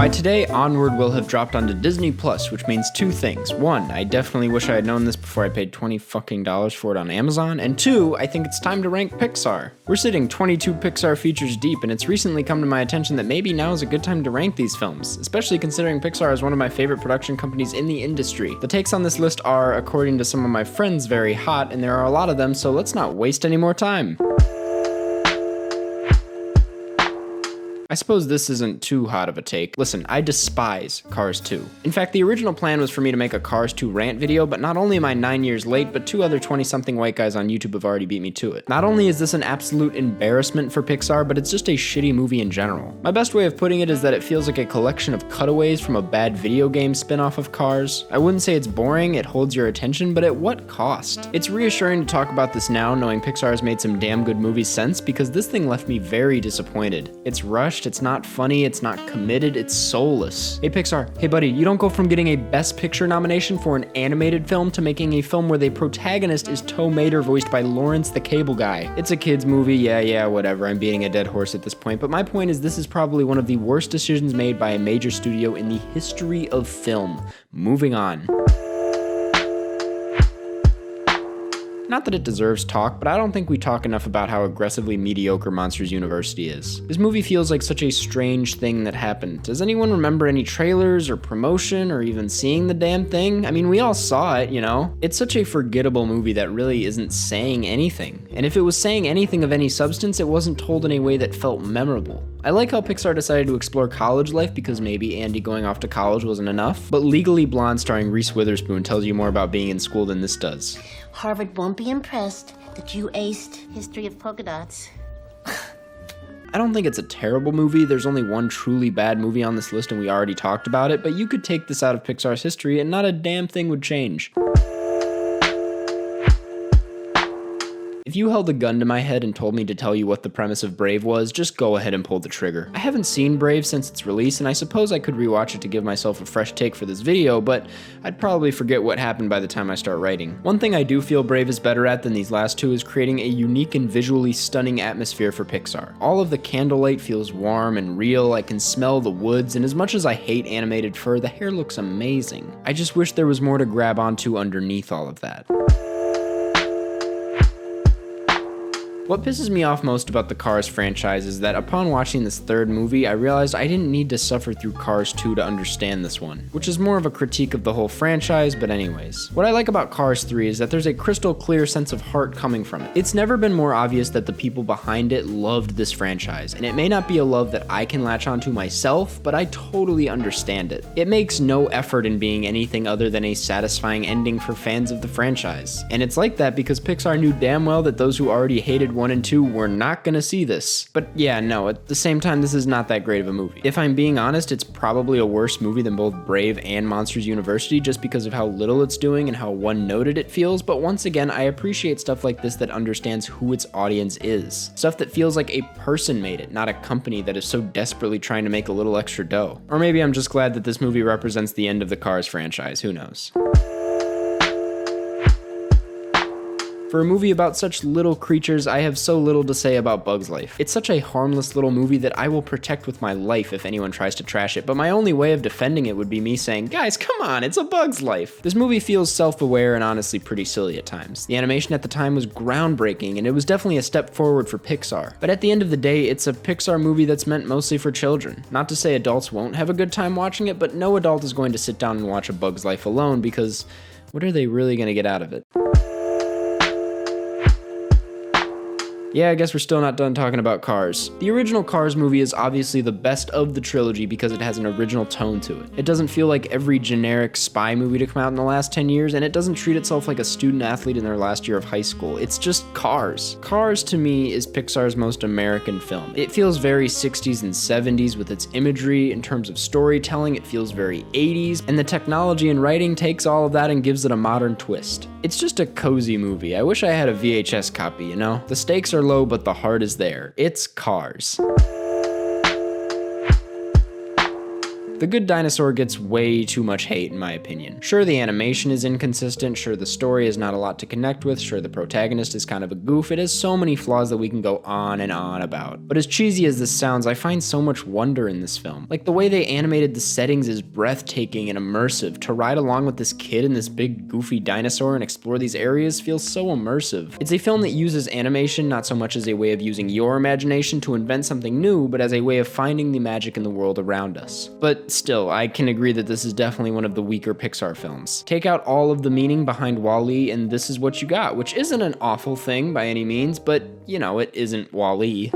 By today, Onward will have dropped onto Disney Plus, which means two things. One, I definitely wish I had known this before I paid $20 fucking for it on Amazon. And two, I think it's time to rank Pixar. We're sitting 22 Pixar features deep, and it's recently come to my attention that maybe now is a good time to rank these films, especially considering Pixar is one of my favorite production companies in the industry. The takes on this list are, according to some of my friends, very hot, and there are a lot of them, so let's not waste any more time. I suppose this isn't too hot of a take. Listen, I despise Cars 2. In fact, the original plan was for me to make a Cars 2 rant video, but not only am I 9 years late, but two other 20-something white guys on YouTube have already beat me to it. Not only is this an absolute embarrassment for Pixar, but it's just a shitty movie in general. My best way of putting it is that it feels like a collection of cutaways from a bad video game spin-off of Cars. I wouldn't say it's boring, it holds your attention, but at what cost? It's reassuring to talk about this now, knowing Pixar has made some damn good movies since, because this thing left me very disappointed. It's rushed, it's not funny, it's not committed, it's soulless. Hey Pixar, hey buddy, you don't go from getting a Best Picture nomination for an animated film to making a film where the protagonist is Tow Mater voiced by Lawrence the Cable Guy. It's a kid's movie, yeah, whatever, I'm beating a dead horse at this point, but my point is this is probably one of the worst decisions made by a major studio in the history of film. Moving on. Not that it deserves talk, but I don't think we talk enough about how aggressively mediocre Monsters University is. This movie feels like such a strange thing that happened. Does anyone remember any trailers or promotion or even seeing the damn thing? I mean, we all saw it, you know? It's such a forgettable movie that really isn't saying anything. And if it was saying anything of any substance, it wasn't told in a way that felt memorable. I like how Pixar decided to explore college life because maybe Andy going off to college wasn't enough, but Legally Blonde starring Reese Witherspoon tells you more about being in school than this does. Harvard won't be impressed that you aced History of Polka Dots. I don't think it's a terrible movie. There's only one truly bad movie on this list and we already talked about it, but you could take this out of Pixar's history and not a damn thing would change. If you held a gun to my head and told me to tell you what the premise of Brave was, just go ahead and pull the trigger. I haven't seen Brave since its release, and I suppose I could rewatch it to give myself a fresh take for this video, but I'd probably forget what happened by the time I start writing. One thing I do feel Brave is better at than these last two is creating a unique and visually stunning atmosphere for Pixar. All of the candlelight feels warm and real, I can smell the woods, and as much as I hate animated fur, the hair looks amazing. I just wish there was more to grab onto underneath all of that. What pisses me off most about the Cars franchise is that upon watching this third movie, I realized I didn't need to suffer through Cars 2 to understand this one, which is more of a critique of the whole franchise, but anyways. What I like about Cars 3 is that there's a crystal clear sense of heart coming from it. It's never been more obvious that the people behind it loved this franchise, and it may not be a love that I can latch onto myself, but I totally understand it. It makes no effort in being anything other than a satisfying ending for fans of the franchise, and it's like that because Pixar knew damn well that those who already hated 1 and 2 were not gonna see this. But yeah, no, at the same time, this is not that great of a movie. If I'm being honest, it's probably a worse movie than both Brave and Monsters University just because of how little it's doing and how one-noted it feels, but once again, I appreciate stuff like this that understands who its audience is. Stuff that feels like a person made it, not a company that is so desperately trying to make a little extra dough. Or maybe I'm just glad that this movie represents the end of the Cars franchise, who knows. For a movie about such little creatures, I have so little to say about Bug's Life. It's such a harmless little movie that I will protect with my life if anyone tries to trash it, but my only way of defending it would be me saying, guys, come on, it's a Bug's Life. This movie feels self-aware and honestly pretty silly at times. The animation at the time was groundbreaking, and it was definitely a step forward for Pixar. But at the end of the day, it's a Pixar movie that's meant mostly for children. Not to say adults won't have a good time watching it, but no adult is going to sit down and watch A Bug's Life alone because what are they really going to get out of it? Yeah, I guess we're still not done talking about Cars. The original Cars movie is obviously the best of the trilogy because it has an original tone to it. It doesn't feel like every generic spy movie to come out in the last 10 years, and it doesn't treat itself like a student athlete in their last year of high school. It's just Cars. Cars, to me, is Pixar's most American film. It feels very 60s and 70s with its imagery. In terms of storytelling, it feels very 80s, and the technology and writing takes all of that and gives it a modern twist. It's just a cozy movie. I wish I had a VHS copy, you know? The stakes are low, but the heart is there. It's Cars. The Good Dinosaur gets way too much hate in my opinion. Sure, the animation is inconsistent, sure the story is not a lot to connect with, sure the protagonist is kind of a goof, it has so many flaws that we can go on and on about. But as cheesy as this sounds, I find so much wonder in this film. Like the way they animated the settings is breathtaking and immersive. To ride along with this kid and this big goofy dinosaur and explore these areas feels so immersive. It's a film that uses animation not so much as a way of using your imagination to invent something new, but as a way of finding the magic in the world around us. But still, I can agree that this is definitely one of the weaker Pixar films. Take out all of the meaning behind WALL-E and this is what you got, which isn't an awful thing by any means, but you know, it isn't WALL-E.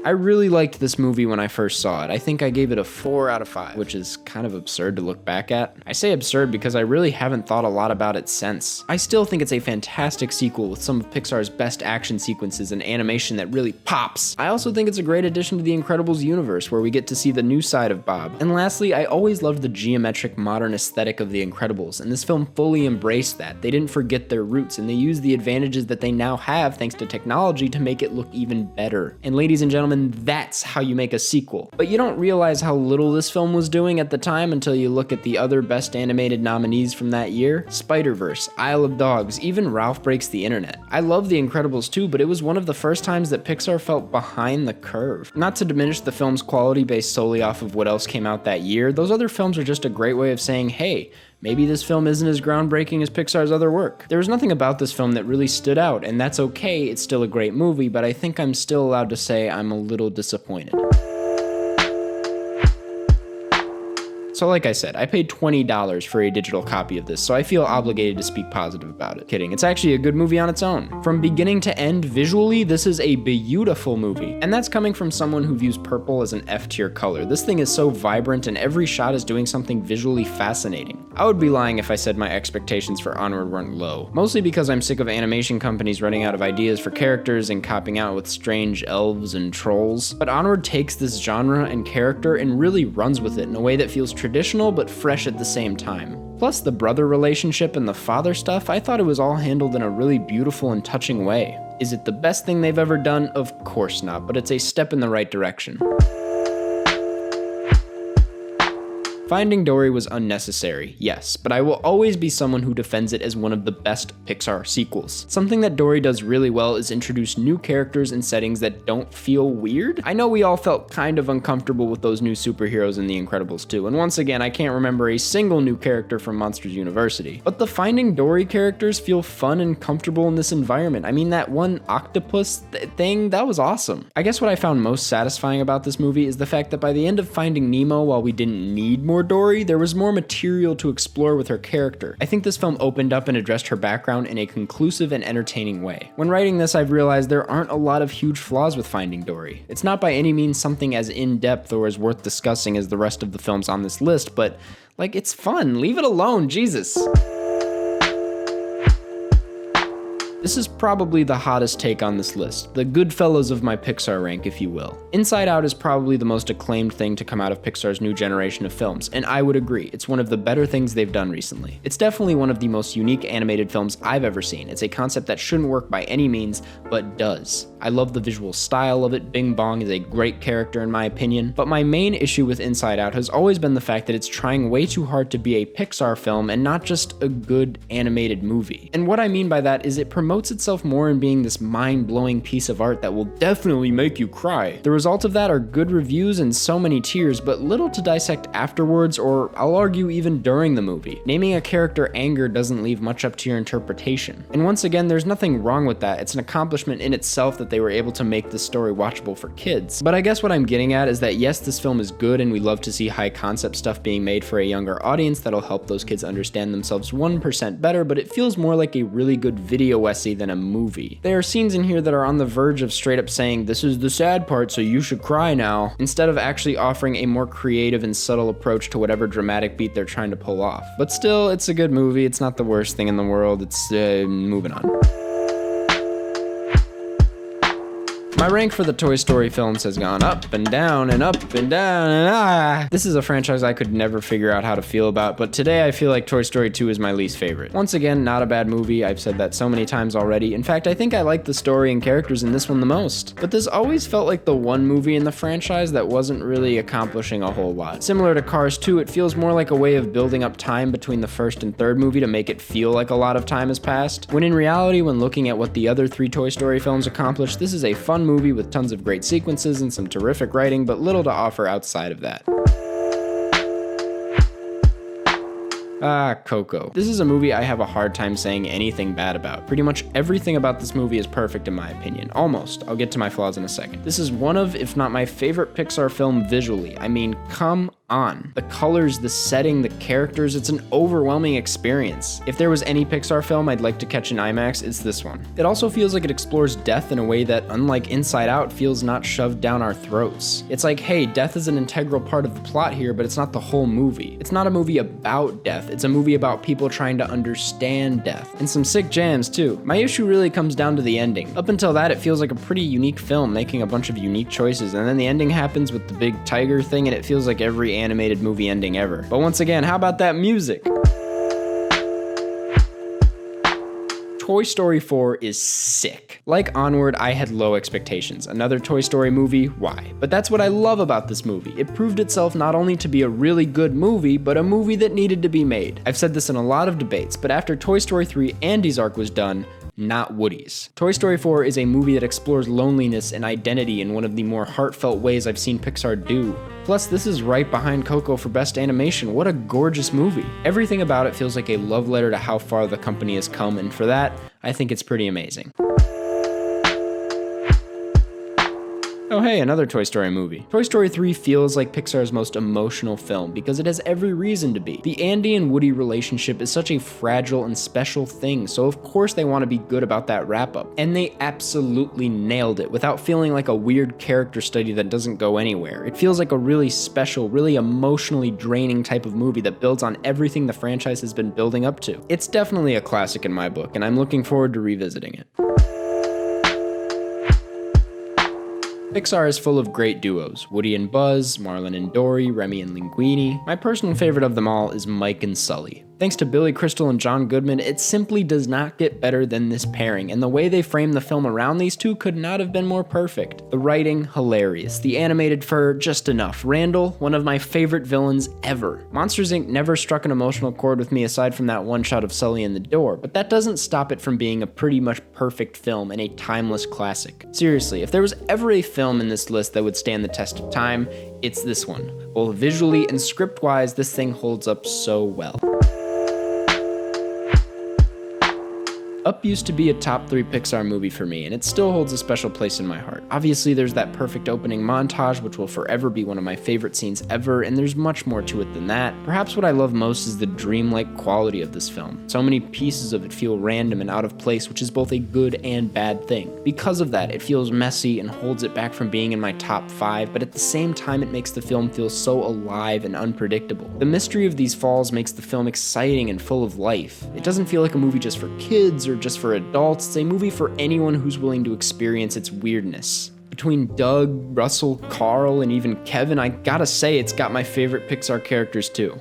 I really liked this movie when I first saw it. I think I gave it a 4 out of 5, which is kind of absurd to look back at. I say absurd because I really haven't thought a lot about it since. I still think it's a fantastic sequel with some of Pixar's best action sequences and animation that really pops. I also think it's a great addition to the Incredibles universe where we get to see the new side of Bob. And lastly, I always loved the geometric modern aesthetic of the Incredibles, and this film fully embraced that. They didn't forget their roots, and they used the advantages that they now have thanks to technology to make it look even better. And ladies and gentlemen, that's how you make a sequel. But you don't realize how little this film was doing at the time until you look at the other best animated nominees from that year. Spider-Verse, Isle of Dogs, even Ralph Breaks the Internet. I love The Incredibles too, but it was one of the first times that Pixar felt behind the curve. Not to diminish the film's quality based solely off of what else came out that year, those other films are just a great way of saying, hey, maybe this film isn't as groundbreaking as Pixar's other work. There was nothing about this film that really stood out, and that's okay, it's still a great movie, but I think I'm still allowed to say I'm a little disappointed. So like I said, I paid $20 for a digital copy of this, so I feel obligated to speak positive about it. Kidding, it's actually a good movie on its own. From beginning to end, visually, this is a beautiful movie. And that's coming from someone who views purple as an F-tier color. This thing is so vibrant and every shot is doing something visually fascinating. I would be lying if I said my expectations for Onward weren't low. Mostly because I'm sick of animation companies running out of ideas for characters and copping out with strange elves and trolls. But Onward takes this genre and character and really runs with it in a way that feels traditional but fresh at the same time. Plus the brother relationship and the father stuff, I thought it was all handled in a really beautiful and touching way. Is it the best thing they've ever done? Of course not, but it's a step in the right direction. Finding Dory was unnecessary, yes, but I will always be someone who defends it as one of the best Pixar sequels. Something that Dory does really well is introduce new characters and settings that don't feel weird. I know we all felt kind of uncomfortable with those new superheroes in The Incredibles 2, and once again, I can't remember a single new character from Monsters University. But the Finding Dory characters feel fun and comfortable in this environment. I mean, that one octopus thing, that was awesome. I guess what I found most satisfying about this movie is the fact that by the end of Finding Nemo, while we didn't need more Dory, there was more material to explore with her character. I think this film opened up and addressed her background in a conclusive and entertaining way. When writing this, I've realized there aren't a lot of huge flaws with Finding Dory. It's not by any means something as in-depth or as worth discussing as the rest of the films on this list, but like, it's fun. Leave it alone, Jesus. This is probably the hottest take on this list, the Goodfellas of my Pixar rank, if you will. Inside Out is probably the most acclaimed thing to come out of Pixar's new generation of films, and I would agree, it's one of the better things they've done recently. It's definitely one of the most unique animated films I've ever seen. It's a concept that shouldn't work by any means, but does. I love the visual style of it. Bing Bong is a great character in my opinion, but my main issue with Inside Out has always been the fact that it's trying way too hard to be a Pixar film and not just a good animated movie. And what I mean by that is it promotes itself more in being this mind-blowing piece of art that will definitely make you cry. The result of that are good reviews and so many tears, but little to dissect afterwards, or I'll argue even during the movie. Naming a character Anger doesn't leave much up to your interpretation. And once again, there's nothing wrong with that. It's an accomplishment in itself that they were able to make this story watchable for kids. But I guess what I'm getting at is that yes, this film is good and we love to see high concept stuff being made for a younger audience that'll help those kids understand themselves 1% better, but it feels more like a really good video essay than a movie. There are scenes in here that are on the verge of straight up saying, this is the sad part, so you should cry now, instead of actually offering a more creative and subtle approach to whatever dramatic beat they're trying to pull off. But still, it's a good movie. It's not the worst thing in the world. It's moving on. My rank for the Toy Story films has gone up and down and up and down and This is a franchise I could never figure out how to feel about, but today I feel like Toy Story 2 is my least favorite. Once again, not a bad movie, I've said that so many times already. In fact, I think I like the story and characters in this one the most. But this always felt like the one movie in the franchise that wasn't really accomplishing a whole lot. Similar to Cars 2, it feels more like a way of building up time between the first and third movie to make it feel like a lot of time has passed. When in reality, when looking at what the other 3 Toy Story films accomplished, this is a fun movie with tons of great sequences and some terrific writing, but little to offer outside of that. Coco. This is a movie I have a hard time saying anything bad about. Pretty much everything about this movie is perfect in my opinion. Almost. I'll get to my flaws in a second. This is one of, if not my favorite Pixar film visually. I mean, come on. The colors, the setting, the characters, it's an overwhelming experience. If there was any Pixar film I'd like to catch in IMAX, it's this one. It also feels like it explores death in a way that, unlike Inside Out, feels not shoved down our throats. It's like, hey, death is an integral part of the plot here, but it's not the whole movie. It's not a movie about death. It's a movie about people trying to understand death. And some sick jams, too. My issue really comes down to the ending. Up until that, it feels like a pretty unique film, making a bunch of unique choices, and then the ending happens with the big tiger thing, and it feels like every animated movie ending ever. But once again, how about that music? Toy Story 4 is sick. Like Onward, I had low expectations. Another Toy Story movie? Why? But that's what I love about this movie. It proved itself not only to be a really good movie, but a movie that needed to be made. I've said this in a lot of debates, but after Toy Story 3, Andy's arc was done, not Woody's. Toy Story 4 is a movie that explores loneliness and identity in one of the more heartfelt ways I've seen Pixar do. Plus, this is right behind Coco for Best Animation. What a gorgeous movie. Everything about it feels like a love letter to how far the company has come, and for that, I think it's pretty amazing. Oh hey, another Toy Story movie. Toy Story 3 feels like Pixar's most emotional film because it has every reason to be. The Andy and Woody relationship is such a fragile and special thing, so of course they want to be good about that wrap-up. And they absolutely nailed it without feeling like a weird character study that doesn't go anywhere. It feels like a really special, really emotionally draining type of movie that builds on everything the franchise has been building up to. It's definitely a classic in my book, and I'm looking forward to revisiting it. Pixar is full of great duos, Woody and Buzz, Marlin and Dory, Remy and Linguini. My personal favorite of them all is Mike and Sully. Thanks to Billy Crystal and John Goodman, it simply does not get better than this pairing, and the way they frame the film around these two could not have been more perfect. The writing, hilarious. The animated fur, just enough. Randall, one of my favorite villains ever. Monsters, Inc. never struck an emotional chord with me aside from that one shot of Sully in the door, but that doesn't stop it from being a pretty much perfect film and a timeless classic. Seriously, if there was ever a film in this list that would stand the test of time, it's this one. Both visually and script-wise, this thing holds up so well. Up used to be a top 3 Pixar movie for me, and it still holds a special place in my heart. Obviously, there's that perfect opening montage, which will forever be one of my favorite scenes ever, and there's much more to it than that. Perhaps what I love most is the dreamlike quality of this film. So many pieces of it feel random and out of place, which is both a good and bad thing. Because of that, it feels messy and holds it back from being in my top 5, but at the same time, it makes the film feel so alive and unpredictable. The mystery of these falls makes the film exciting and full of life. It doesn't feel like a movie just for kids or just for adults. It's a movie for anyone who's willing to experience its weirdness. Between Doug, Russell, Carl, and even Kevin, I gotta say it's got my favorite Pixar characters too.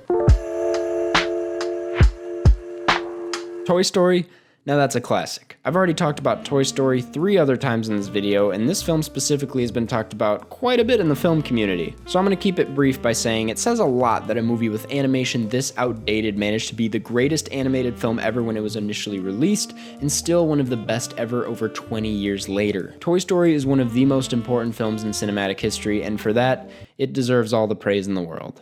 Toy Story? Now that's a classic. I've already talked about Toy Story 3 other times in this video, and this film specifically has been talked about quite a bit in the film community. So I'm gonna keep it brief by saying it says a lot that a movie with animation this outdated managed to be the greatest animated film ever when it was initially released, and still one of the best ever over 20 years later. Toy Story is one of the most important films in cinematic history, and for that, it deserves all the praise in the world.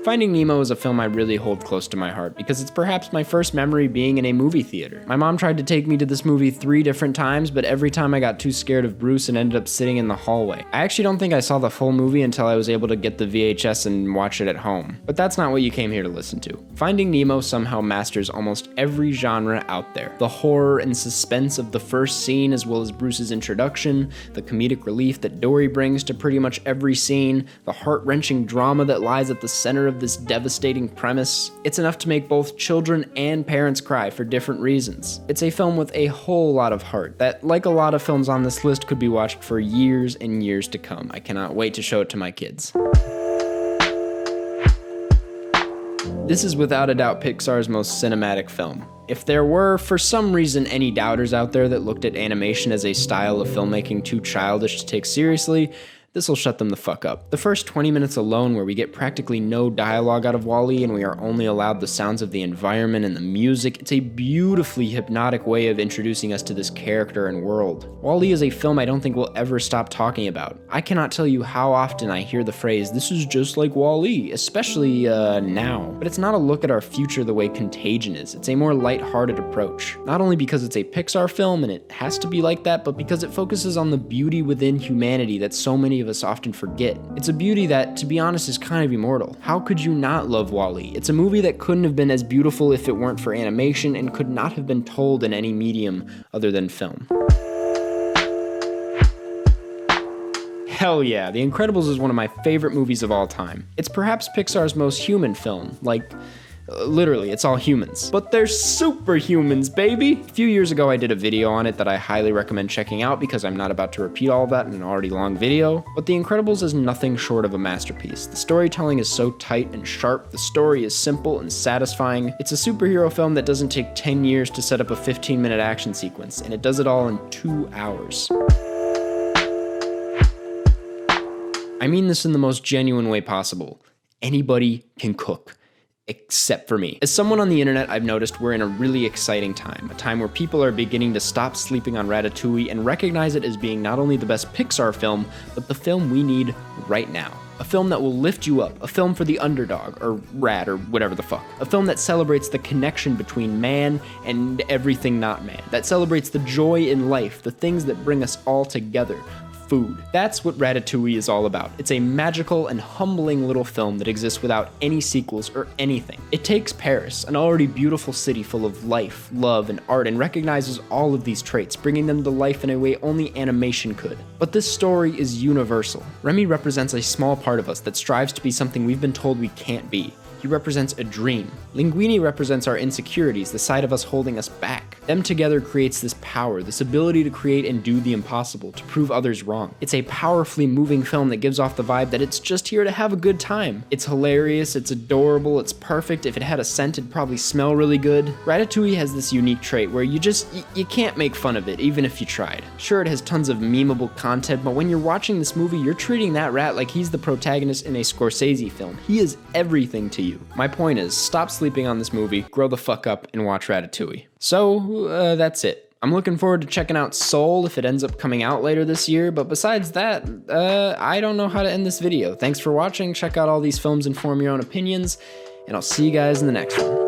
Finding Nemo is a film I really hold close to my heart because it's perhaps my first memory being in a movie theater. My mom tried to take me to this movie 3 different times, but every time I got too scared of Bruce and ended up sitting in the hallway. I actually don't think I saw the full movie until I was able to get the VHS and watch it at home. But that's not what you came here to listen to. Finding Nemo somehow masters almost every genre out there. The horror and suspense of the first scene, as well as Bruce's introduction, the comedic relief that Dory brings to pretty much every scene, the heart-wrenching drama that lies at the center of of this devastating premise, it's enough to make both children and parents cry for different reasons. It's a film with a whole lot of heart that, like a lot of films on this list, could be watched for years and years to come. I cannot wait to show it to my kids. This is without a doubt Pixar's most cinematic film. If there were, for some reason, any doubters out there that looked at animation as a style of filmmaking too childish to take seriously, this'll shut them the fuck up. The first 20 minutes alone, where we get practically no dialogue out of WALL-E and we are only allowed the sounds of the environment and the music, it's a beautifully hypnotic way of introducing us to this character and world. WALL-E is a film I don't think we'll ever stop talking about. I cannot tell you how often I hear the phrase, "this is just like WALL-E," especially now. But it's not a look at our future the way Contagion is. It's a more lighthearted approach. Not only because it's a Pixar film and it has to be like that, but because it focuses on the beauty within humanity that so many of us often forget. It's a beauty that, to be honest, is kind of immortal. How could you not love WALL-E? It's a movie that couldn't have been as beautiful if it weren't for animation and could not have been told in any medium other than film. Hell yeah, The Incredibles is one of my favorite movies of all time. It's perhaps Pixar's most human film, literally, it's all humans. But they're superhumans, baby! A few years ago I did a video on it that I highly recommend checking out because I'm not about to repeat all of that in an already long video. But The Incredibles is nothing short of a masterpiece. The storytelling is so tight and sharp, the story is simple and satisfying. It's a superhero film that doesn't take 10 years to set up a 15-minute action sequence, and it does it all in 2 hours. I mean this in the most genuine way possible. Anybody can cook. Except for me. As someone on the internet, I've noticed we're in a really exciting time, a time where people are beginning to stop sleeping on Ratatouille and recognize it as being not only the best Pixar film, but the film we need right now. A film that will lift you up, a film for the underdog, or rat, or whatever the fuck. A film that celebrates the connection between man and everything not man, that celebrates the joy in life, the things that bring us all together. Food. That's what Ratatouille is all about. It's a magical and humbling little film that exists without any sequels or anything. It takes Paris, an already beautiful city full of life, love, and art, and recognizes all of these traits, bringing them to life in a way only animation could. But this story is universal. Remy represents a small part of us that strives to be something we've been told we can't be. He represents a dream. Linguini represents our insecurities, the side of us holding us back. Them together creates this power, this ability to create and do the impossible, to prove others wrong. It's a powerfully moving film that gives off the vibe that it's just here to have a good time. It's hilarious, it's adorable, it's perfect. If it had a scent, it'd probably smell really good. Ratatouille has this unique trait where you can't make fun of it, even if you tried. Sure, it has tons of memeable content, but when you're watching this movie, you're treating that rat like he's the protagonist in a Scorsese film. He is everything to you. My point is, stop sleeping on this movie, grow the fuck up, and watch Ratatouille. So, that's it. I'm looking forward to checking out Soul if it ends up coming out later this year, but besides that, I don't know how to end this video. Thanks for watching, check out all these films and form your own opinions, and I'll see you guys in the next one.